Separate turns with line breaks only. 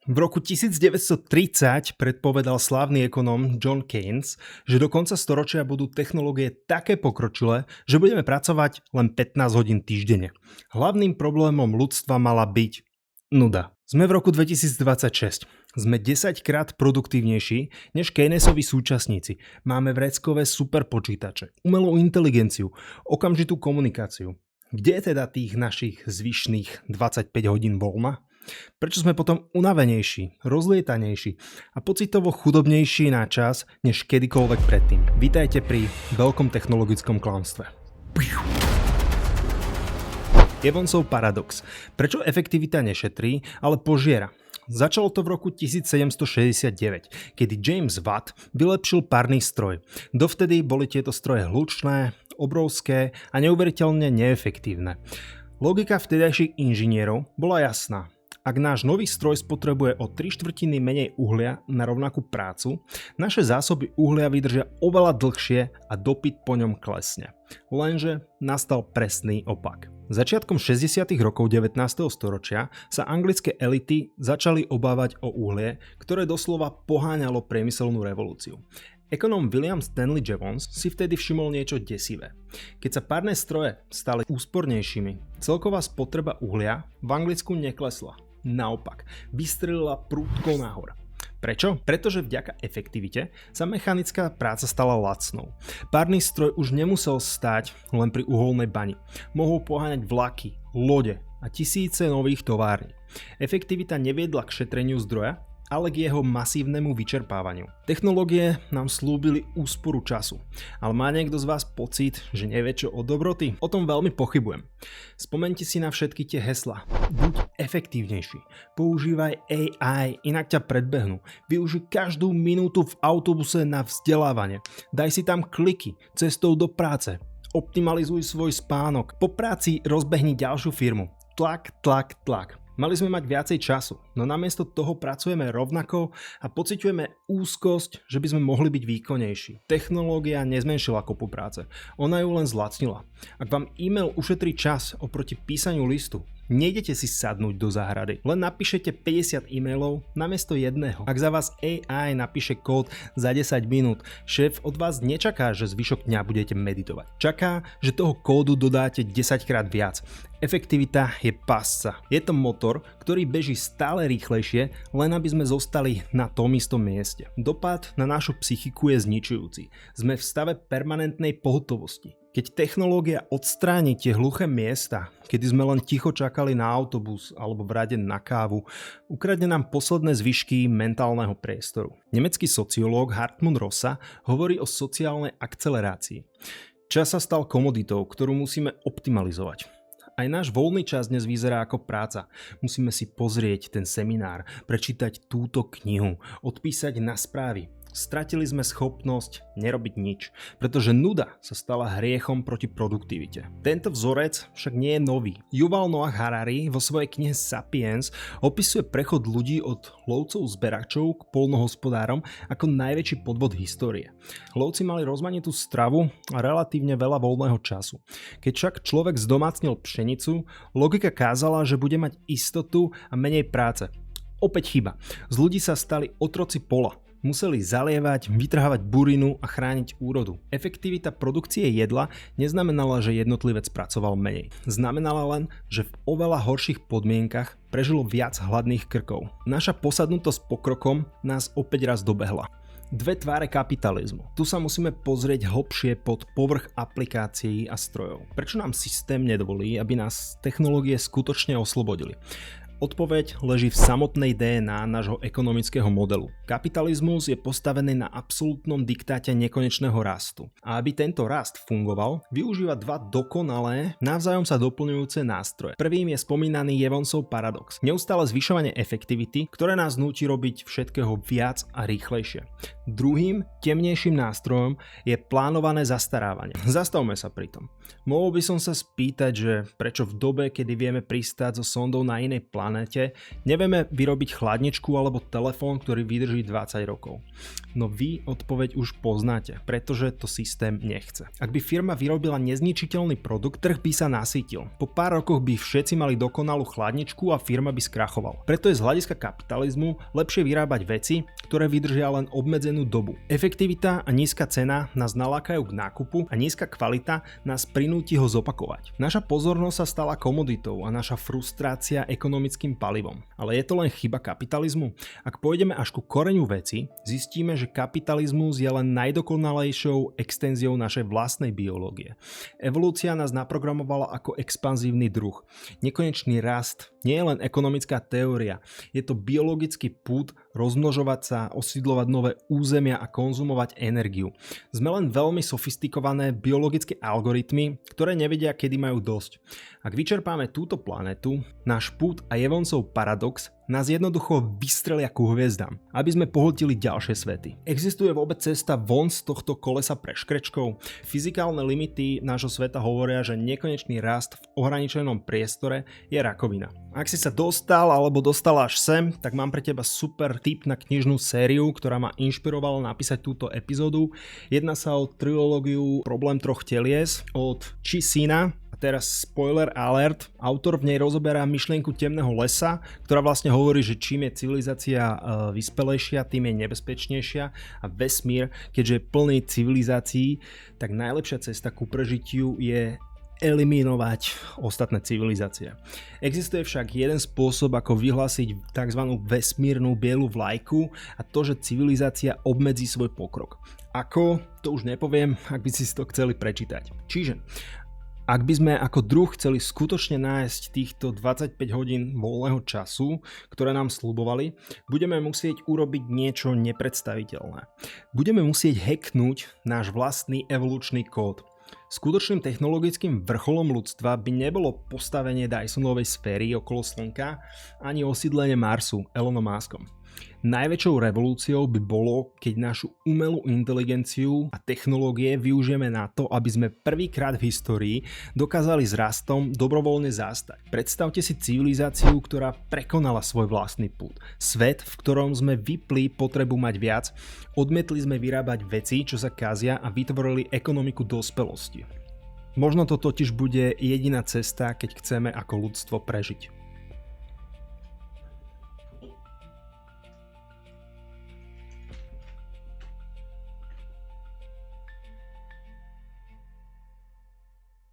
V roku 1930 predpovedal slávny ekonóm John Keynes, že do konca storočia budú technológie také pokročilé, že budeme pracovať len 15 hodín týždenne. Hlavným problémom ľudstva mala byť nuda. Sme v roku 2026. Sme 10 krát produktívnejší než Keynesovi súčasníci. Máme vreckové superpočítače, umelú inteligenciu, okamžitú komunikáciu. Kde je teda tých našich zvyšných 25 hodín voľna? Prečo sme potom unavenejší, rozlietanejší a pocitovo chudobnejší na čas než kedykoľvek predtým? Vítajte pri veľkom technologickom klamstve. Evansov paradox. Prečo efektivita nešetrí, ale požiera? Začalo to v roku 1769, kedy James Watt vylepšil párny stroj. Dovtedy boli tieto stroje hlučné, obrovské a neuveriteľne neefektívne. Logika vtedajších inžinierov bola jasná. Ak náš nový stroj spotrebuje o 3/4 menej uhlia na rovnakú prácu, naše zásoby uhlia vydržia oveľa dlhšie a dopyt po ňom klesne. Lenže nastal presný opak. Začiatkom 60. rokov 19. storočia sa anglické elity začali obávať o uhlie, ktoré doslova poháňalo priemyselnú revolúciu. Ekonóm William Stanley Jevons si vtedy všimol niečo desivé. Keď sa párne stroje stali úspornejšími, celková spotreba uhlia v Anglicku neklesla. Naopak, vystrelila prudko nahor. Prečo? Pretože vďaka efektivite sa mechanická práca stala lacnou. Párny stroj už nemusel stáť len pri uholnej bani. Mohol poháňať vlaky, lode a tisíce nových tovární. Efektivita neviedla k šetreniu zdroja, ale k jeho masívnemu vyčerpávaniu. Technológie nám slúbili úsporu času, ale má niekto z vás pocit, že nevie čo o dobroty? O tom veľmi pochybujem. Spomeňte si na všetky tie heslá. Buď efektívnejší, používaj AI, inak ťa predbehnú. Využij každú minútu v autobuse na vzdelávanie. Daj si tam kliky cestou do práce. Optimalizuj svoj spánok. Po práci rozbehni ďalšiu firmu. Tlak. Mali sme mať viacej času, no namiesto toho pracujeme rovnako a pociťujeme úzkosť, že by sme mohli byť výkonnejší. Technológia nezmenšila kopu práce, ona ju len zlacnila. Ak vám e-mail ušetrí čas oproti písaniu listu, nejdete si sadnúť do záhrady, len napíšete 50 e-mailov namiesto jedného. Ak za vás AI napíše kód za 10 minút, šéf od vás nečaká, že zvyšok dňa budete meditovať. Čaká, že toho kódu dodáte 10 krát viac. Efektivita je pásca. Je to motor, ktorý beží stále rýchlejšie, len aby sme zostali na tom istom mieste. Dopad na našu psychiku je zničujúci. Sme v stave permanentnej pohotovosti. Keď technológia odstráni tie hluché miesta, kedy sme len ticho čakali na autobus alebo v rade na kávu, ukradne nám posledné zvyšky mentálneho priestoru. Nemecký sociológ Hartmut Rosa hovorí o sociálnej akcelerácii. Čas sa stal komoditou, ktorú musíme optimalizovať. Aj náš voľný čas dnes vyzerá ako práca. Musíme si pozrieť ten seminár, prečítať túto knihu, odpísať na správy. Stratili sme schopnosť nerobiť nič, pretože nuda sa stala hriechom proti produktivite. Tento vzorec však nie je nový. Yuval Noah Harari vo svojej knihe Sapiens opisuje prechod ľudí od lovcov-zberačov k poľnohospodárom ako najväčší podvod histórie. Lovci mali rozmanitú stravu a relatívne veľa voľného času. Keď však človek zdomácnil pšenicu, logika kázala, že bude mať istotu a menej práce. Opäť chyba. Z ľudí sa stali otroci pola. Museli zalievať, vytrhávať burinu a chrániť úrodu. Efektivita produkcie jedla neznamenala, že jednotlivec pracoval menej. Znamenala len, že v oveľa horších podmienkach prežilo viac hladných krkov. Naša posadnutosť pokrokom nás opäť raz dobehla. Dve tváre kapitalizmu. Tu sa musíme pozrieť hlbšie pod povrch aplikácií a strojov. Prečo nám systém nedovolí, aby nás technológie skutočne oslobodili? Odpoveď leží v samotnej DNA nášho ekonomického modelu. Kapitalizmus je postavený na absolútnom diktáte nekonečného rastu. A aby tento rast fungoval, využíva dva dokonalé, navzájom sa doplňujúce nástroje. Prvým je spomínaný Evansov paradox. Neustále zvyšovanie efektivity, ktoré nás núti robiť všetkého viac a rýchlejšie. Druhým, temnejším nástrojom je plánované zastarávanie. Zastavme sa pri tom. Mohol by som sa spýtať, že prečo v dobe, kedy vieme pristáť so sondou na inej planéte, planéte, nevieme vyrobiť chladničku alebo telefón, ktorý vydrží 20 rokov. No vy odpoveď už poznáte, pretože to systém nechce. Ak by firma vyrobila nezničiteľný produkt, trh by sa nasýtil. Po pár rokoch by všetci mali dokonalú chladničku a firma by skrachovala. Preto je z hľadiska kapitalizmu lepšie vyrábať veci, ktoré vydržia len obmedzenú dobu. Efektivita a nízka cena nás nalákajú k nákupu a nízka kvalita nás prinúti ho zopakovať. Naša pozornosť sa stala komoditou a naša frustrácia ekonomickým palivom. Ale je to len chyba kapitalizmu? Ak pôjdeme až ku koreňu veci, zistíme, že kapitalizmus je len najdokonalejšou extenziou našej vlastnej biológie. Evolúcia nás naprogramovala ako expanzívny druh. Nekonečný rast nie je len ekonomická teória, je to biologický pud rozmnožovať sa, osídlovať nové územia a konzumovať energiu. Sme len veľmi sofistikované biologické algoritmy, ktoré nevedia, kedy majú dosť. Ak vyčerpáme túto planetu, náš pud a Evansov paradox nás jednoducho vystrelia ku hviezdam, aby sme pohltili ďalšie svety. Existuje vôbec cesta von z tohto kolesa pre škrečkov? Fyzikálne limity nášho sveta hovoria, že nekonečný rast v ohraničenom priestore je rakovina. Ak si sa dostal alebo dostala až sem, tak mám pre teba super tip na knižnú sériu, ktorá ma inšpirovala napísať túto epizódu. Jedná sa o trilógiu Problém troch telies od Chi Sina. A teraz spoiler alert, autor v nej rozoberá myšlienku temného lesa, ktorá vlastne hovorí, že čím je civilizácia vyspelejšia, tým je nebezpečnejšia a vesmír, keďže je plný civilizácií, tak najlepšia cesta ku prežitiu je eliminovať ostatné civilizácie. Existuje však jeden spôsob, ako vyhlásiť tzv. Vesmírnu bielu vlajku, a to, že civilizácia obmedzí svoj pokrok. Ako? To už nepoviem, ak by si to chceli prečítať. Čiže ak by sme ako druh chceli skutočne nájsť týchto 25 hodín voľného času, ktoré nám sľubovali, budeme musieť urobiť niečo nepredstaviteľné. Budeme musieť hacknúť náš vlastný evolučný kód. Skutočným technologickým vrcholom ľudstva by nebolo postavenie Dysonovej sféry okolo Slnka ani osídlenie Marsu Elonom Muskom. Najväčšou revolúciou by bolo, keď našu umelú inteligenciu a technológie využijeme na to, aby sme prvýkrát v histórii dokázali s rastom dobrovoľne zastať. Predstavte si civilizáciu, ktorá prekonala svoj vlastný pud. Svet, v ktorom sme vypli potrebu mať viac, odmietli sme vyrábať veci, čo sa kazia, a vytvorili ekonomiku dospelosti. Možno to totiž bude jediná cesta, keď chceme ako ľudstvo prežiť.